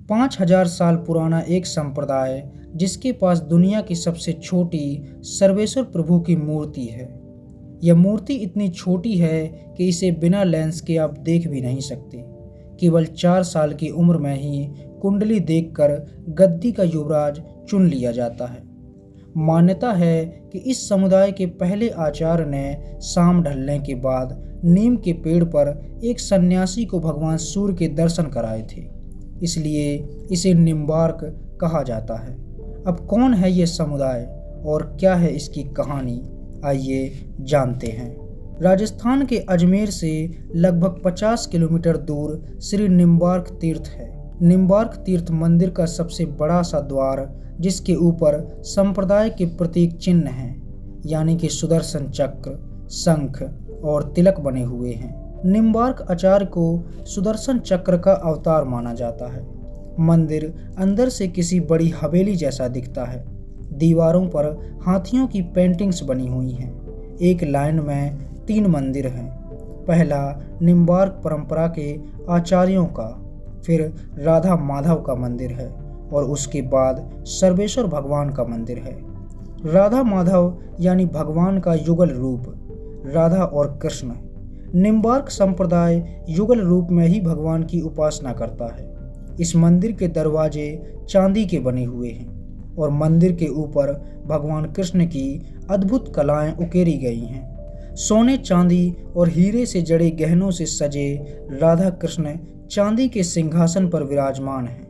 5000 साल पुराना एक संप्रदाय जिसके पास दुनिया की सबसे छोटी सर्वेश्वर प्रभु की मूर्ति है। यह मूर्ति इतनी छोटी है कि इसे बिना लेंस के आप देख भी नहीं सकते। केवल 4 साल की उम्र में ही कुंडली देखकर गद्दी का युवराज चुन लिया जाता है। मान्यता है कि इस समुदाय के पहले आचार्य ने शाम ढलने के बाद नीम के पेड़ पर एक सन्यासी को भगवान सूर्य के दर्शन कराए थे, इसलिए इसे निम्बार्क कहा जाता है। अब कौन है ये समुदाय और क्या है इसकी कहानी, आइए जानते हैं। राजस्थान के अजमेर से लगभग 50 किलोमीटर दूर श्री निम्बार्क तीर्थ है। निम्बार्क तीर्थ मंदिर का सबसे बड़ा सा द्वार, जिसके ऊपर संप्रदाय के प्रतीक चिन्ह हैं, यानी कि सुदर्शन चक्र, शंख और तिलक बने हुए हैं। निम्बार्क आचार्य को सुदर्शन चक्र का अवतार माना जाता है। मंदिर अंदर से किसी बड़ी हवेली जैसा दिखता है। दीवारों पर हाथियों की पेंटिंग्स बनी हुई हैं। एक लाइन में 3 मंदिर हैं। पहला निम्बार्क परंपरा के आचार्यों का, फिर राधा माधव का मंदिर है और उसके बाद सर्वेश्वर भगवान का मंदिर है। राधा माधव यानी भगवान का युगल रूप, राधा और कृष्ण। निम्बार्क संप्रदाय युगल रूप में ही भगवान की उपासना करता है। इस मंदिर के दरवाजे चांदी के बने हुए हैं और मंदिर के ऊपर भगवान कृष्ण की अद्भुत कलाएं उकेरी गई हैं। सोने, चांदी और हीरे से जड़े गहनों से सजे राधा कृष्ण चांदी के सिंहासन पर विराजमान हैं।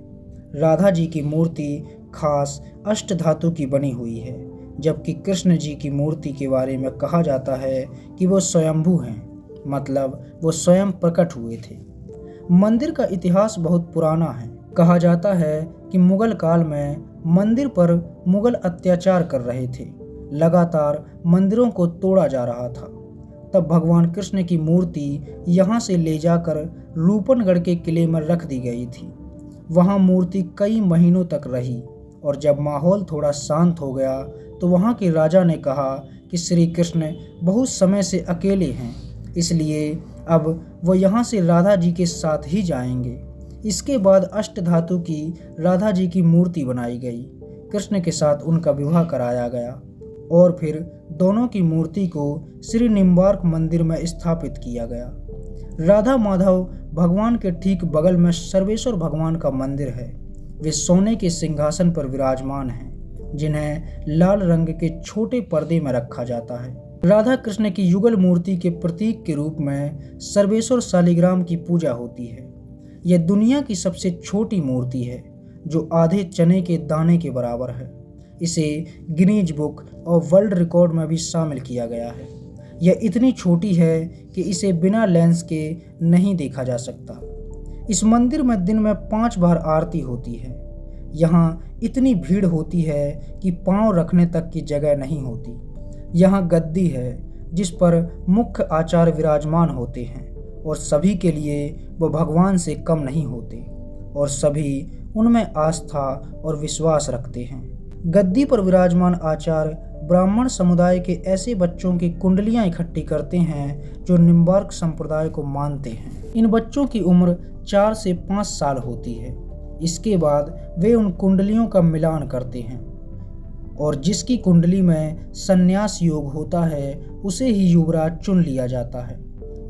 राधा जी की मूर्ति खास अष्ट धातु की बनी हुई है, जबकि कृष्ण जी की मूर्ति के बारे में कहा जाता है कि वो स्वयंभू हैं, मतलब वो स्वयं प्रकट हुए थे। मंदिर का इतिहास बहुत पुराना है। कहा जाता है कि मुगल काल में मंदिर पर मुगल अत्याचार कर रहे थे। लगातार मंदिरों को तोड़ा जा रहा था। तब भगवान कृष्ण की मूर्ति यहाँ से ले जाकर रूपनगढ़ के किले में रख दी गई थी। वहाँ मूर्ति कई महीनों तक रही और जब माहौल थोड़ा शांत हो गया तो वहाँ के राजा ने कहा कि श्री कृष्ण बहुत समय से अकेले हैं, इसलिए अब वो यहाँ से राधा जी के साथ ही जाएंगे। इसके बाद अष्ट धातु की राधा जी की मूर्ति बनाई गई। कृष्ण के साथ उनका विवाह कराया गया और फिर दोनों की मूर्ति को श्री निम्बार्क मंदिर में स्थापित किया गया। राधा माधव भगवान के ठीक बगल में सर्वेश्वर भगवान का मंदिर है। वे सोने के सिंहासन पर विराजमान हैं, जिन्हें लाल रंग के छोटे पर्दे में रखा जाता है। राधा कृष्ण की युगल मूर्ति के प्रतीक के रूप में सर्वेश्वर शालिग्राम की पूजा होती है। यह दुनिया की सबसे छोटी मूर्ति है, जो आधे चने के दाने के बराबर है। इसे गिनीज बुक और वर्ल्ड रिकॉर्ड में भी शामिल किया गया है। यह इतनी छोटी है कि इसे बिना लेंस के नहीं देखा जा सकता। इस मंदिर में दिन में 5 बार आरती होती है। यहाँ इतनी भीड़ होती है कि पांव रखने तक की जगह नहीं होती। यहाँ गद्दी है जिस पर मुख्य आचार्य विराजमान होते हैं और सभी के लिए वो भगवान से कम नहीं होते और सभी उनमें आस्था और विश्वास रखते हैं। गद्दी पर विराजमान आचार्य ब्राह्मण समुदाय के ऐसे बच्चों की कुंडलियां इकट्ठी करते हैं जो निम्बार्क संप्रदाय को मानते हैं। इन बच्चों की उम्र 4 से 5 साल होती है। इसके बाद वे उन कुंडलियों का मिलान करते हैं और जिसकी कुंडली में संन्यास योग होता है उसे ही युवराज चुन लिया जाता है।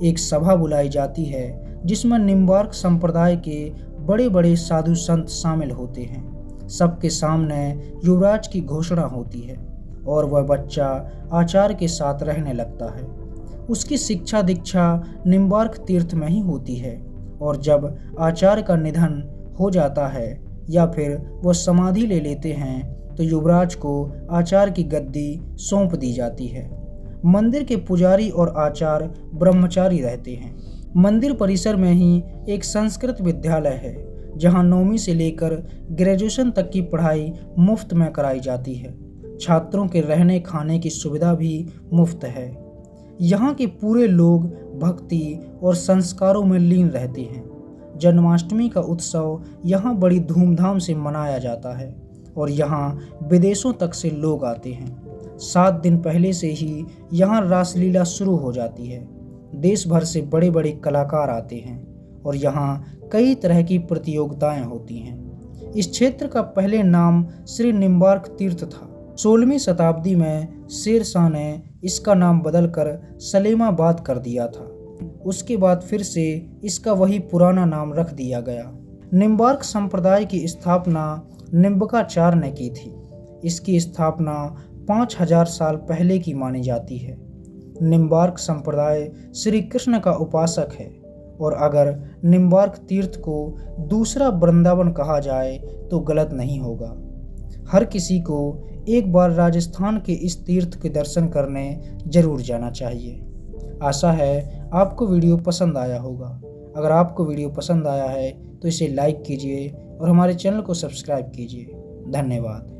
एक सभा बुलाई जाती है जिसमें निम्बार्क संप्रदाय के बड़े बड़े साधु संत शामिल होते हैं। सबके सामने युवराज की घोषणा होती है और वह बच्चा आचार्य के साथ रहने लगता है। उसकी शिक्षा दीक्षा निम्बार्क तीर्थ में ही होती है और जब आचार्य का निधन हो जाता है या फिर वो समाधि ले लेते हैं तो युवराज को आचार्य की गद्दी सौंप दी जाती है। मंदिर के पुजारी और आचार्य ब्रह्मचारी रहते हैं। मंदिर परिसर में ही एक संस्कृत विद्यालय है जहां 9वीं से लेकर ग्रेजुएशन तक की पढ़ाई मुफ्त में कराई जाती है। छात्रों के रहने खाने की सुविधा भी मुफ्त है। यहाँ के पूरे लोग भक्ति और संस्कारों में लीन रहते हैं। जन्माष्टमी का उत्सव यहाँ बड़ी धूमधाम से मनाया जाता है और यहाँ विदेशों तक से लोग आते हैं। 7 दिन पहले से ही यहाँ रासलीला शुरू हो जाती है। देश भर से बड़े बड़े कलाकार आते हैं और यहाँ कई तरह की प्रतियोगिताएं होती हैं। इस क्षेत्र का पहले नाम श्री निम्बार्क तीर्थ था। 16वीं शताब्दी में शेर शाह ने इसका नाम बदलकर सलेमाबाद कर दिया था। उसके बाद फिर से इसका वही पुराना नाम रख दिया गया। निम्बार्क संप्रदाय की स्थापना निम्बकाचार्य ने की थी। इसकी स्थापना 5000 साल पहले की मानी जाती है। निम्बार्क संप्रदाय श्री कृष्ण का उपासक है और अगर निम्बार्क तीर्थ को दूसरा वृंदावन कहा जाए तो गलत नहीं होगा। हर किसी को एक बार राजस्थान के इस तीर्थ के दर्शन करने जरूर जाना चाहिए। आशा है आपको वीडियो पसंद आया होगा। अगर आपको वीडियो पसंद आया है तो इसे लाइक कीजिए और हमारे चैनल को सब्सक्राइब कीजिए। धन्यवाद।